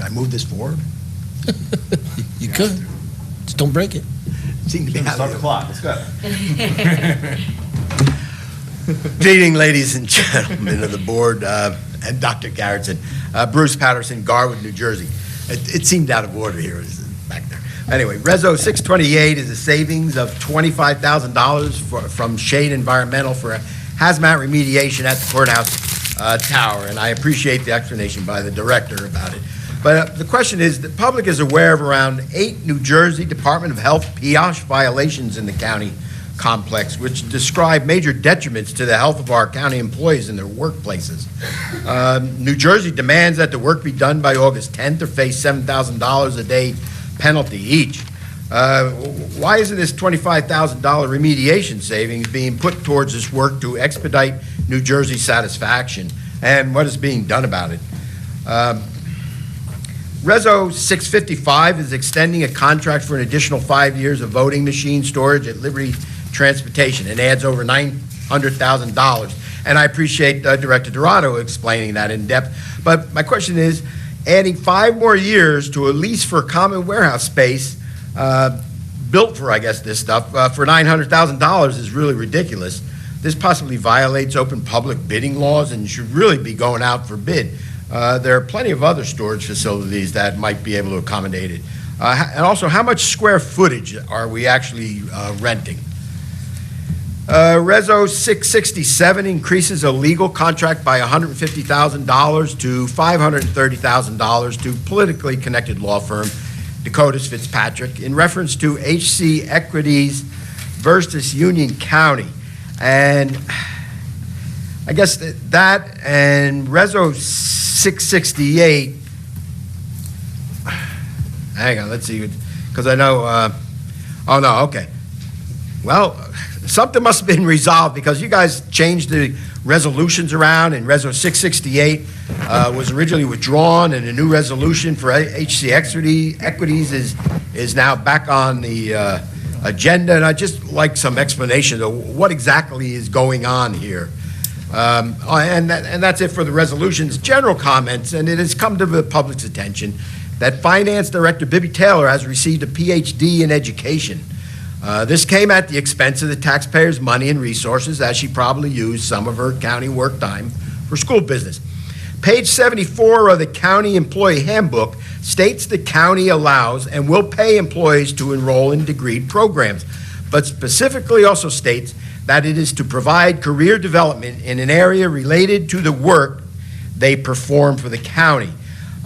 Can I move this forward? You could. Just don't break it. Seem to be Start the clock. Let's go. Good evening, ladies and gentlemen of the board, and Dr. Garrettson. Bruce Paterson, Garwood, New Jersey. It seemed out of order here, back there. Anyway, Reso 628 is a savings of $25,000 from Shade Environmental for a hazmat remediation at the courthouse tower, and I appreciate the explanation by the director about it. But the question is, the public is aware of around 8 New Jersey Department of Health PIOSH violations in the county complex, which describe major detriments to the health of our county employees in their workplaces. New Jersey demands that the work be done by August 10th or face $7,000 a day penalty each. Why isn't this $25,000 remediation savings being put towards this work to expedite New Jersey satisfaction? And what is being done about it? Reso 655 is extending a contract for an additional 5 years of voting machine storage at Liberty Transportation and adds over $900,000. And I appreciate Director Dorado explaining that in depth. But my question is, adding 5 more years to a lease for common warehouse space built for, I guess, this stuff, for $900,000 is really ridiculous. This possibly violates open public bidding laws and should really be going out for bid. There are plenty of other storage facilities that might be able to accommodate it. And also, how much square footage are we actually renting? Reso 667 increases a legal contract by $150,000 to $530,000 to politically connected law firm Dakotas Fitzpatrick in reference to HC Equities versus Union County. And I guess that and Reso 668, hang on, let's see, because I know, oh no, okay. Well, something must have been resolved because you guys changed the resolutions around, and Reso 668 was originally withdrawn, and a new resolution for HC Equities is now back on the agenda, and I'd just like some explanation of what exactly is going on here. And that's it for the resolutions. General comments, and it has come to the public's attention that Finance Director Bibby Taylor has received a PhD in education. This came at the expense of the taxpayers' money and resources, as she probably used some of her county work time for school business. Page 74 of the County Employee Handbook states the county allows and will pay employees to enroll in degree programs, but specifically also states that it is to provide career development in an area related to the work they perform for the county.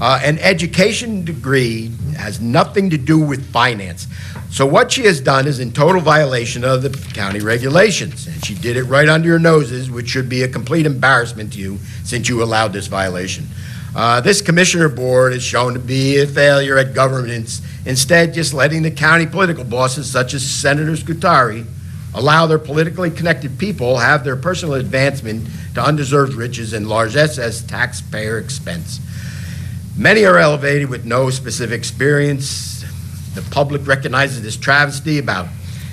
An education degree has nothing to do with finance. So what she has done is in total violation of the county regulations, and she did it right under your noses, which should be a complete embarrassment to you since you allowed this violation. This commissioner board is shown to be a failure at governance, instead just letting the county political bosses such as Senator Scutari allow their politically connected people have their personal advancement to undeserved riches and largesse as taxpayer expense. Many are elevated with no specific experience. The public recognizes this travesty about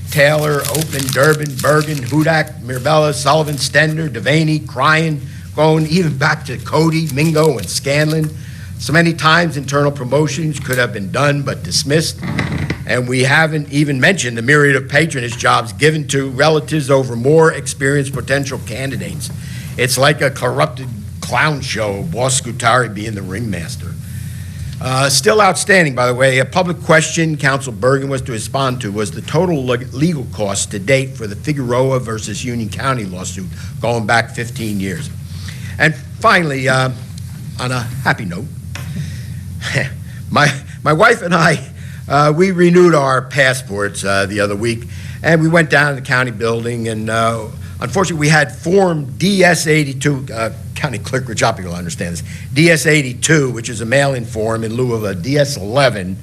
Taylor, Open, Durbin, Bergen, Hudak, Mirabella, Sullivan, Stender, Devaney, Cryan, going even back to Cody, Mingo, and Scanlon. So many times internal promotions could have been done but dismissed. And we haven't even mentioned the myriad of patronage jobs given to relatives over more experienced potential candidates. It's like a corrupted clown show, Boss Scutari being the ringmaster. Still outstanding, by the way, a public question Council Bergen was to respond to was the total legal costs to date for the Figueroa versus Union County lawsuit going back 15 years. And finally, on a happy note, my wife and I, we renewed our passports the other week, and we went down to the county building, and unfortunately we had Form DS-82, County Clerk Rajapi will understand this, DS-82, which is a mail-in form in lieu of a DS-11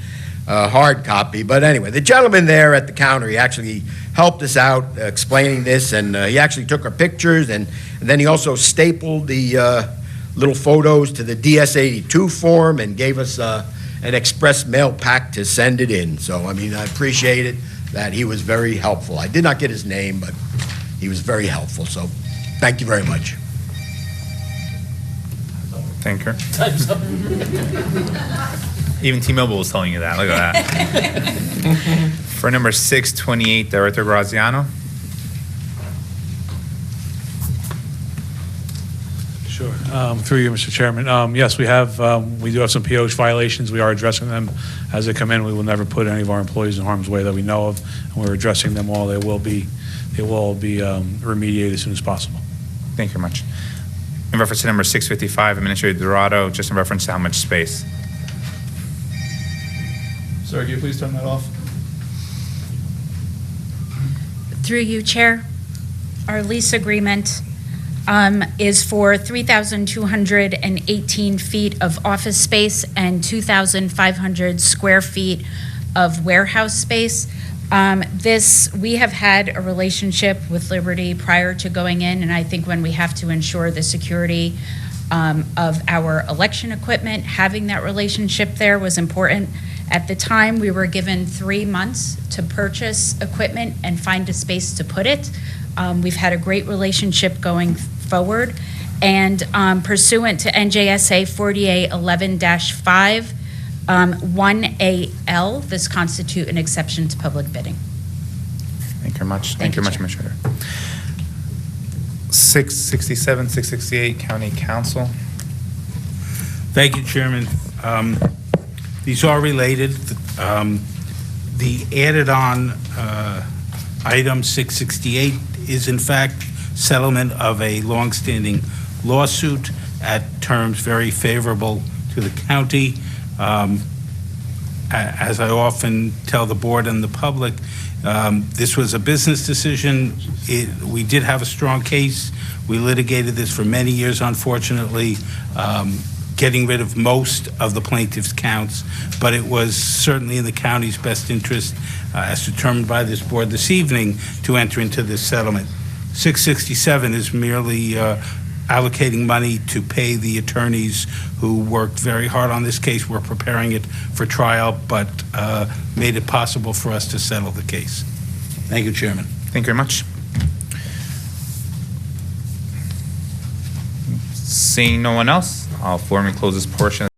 hard copy. But anyway, the gentleman there at the counter, he actually helped us out explaining this, and he actually took our pictures, and then he also stapled the little photos to the DS-82 form and gave us an express mail pack to send it in. So, I mean, I appreciate it that he was very helpful. I did not get his name, but he was very helpful. So, thank you very much. Thank you. Time's up. Even T-Mobile was telling you that. Look at that. For number 628, Director Graziano. Sure. Through you, Mr. Chairman. Yes, we do have some POH violations. We are addressing them as they come in. We will never put any of our employees in harm's way that we know of, and we're addressing them all. They will all be remediated as soon as possible. Thank you very much. In reference to number 655, Administrator Dorado, just in reference to how much space. Sir, can you please turn that off? Through you, Chair, our lease agreement is for 3,218 feet of office space and 2,500 square feet of warehouse space. We have had a relationship with Liberty prior to going in, and I think when we have to ensure the security of our election equipment, having that relationship there was important. At the time, we were given 3 months to purchase equipment and find a space to put it. We've had a great relationship going forward, and pursuant to NJSA 4811-5, 1AL, this constitute an exception to public bidding. Thank you very much. Thank Thank you you, much, Administrator. 667, 668, County Council. Thank you, Chairman. These are related. The added-on item 668 is in fact settlement of a longstanding lawsuit at terms very favorable to the county. As I often tell the board and the public, this was a business decision. We did have a strong case. We litigated this for many years, unfortunately, getting rid of most of the plaintiff's counts, but it was certainly in the county's best interest, as determined by this board this evening, to enter into this settlement. 667 is merely allocating money to pay the attorneys who worked very hard on this case. We're preparing it for trial, but made it possible for us to settle the case. Thank you, Chairman. Thank you very much. Seeing no one else, I'll formally close this portion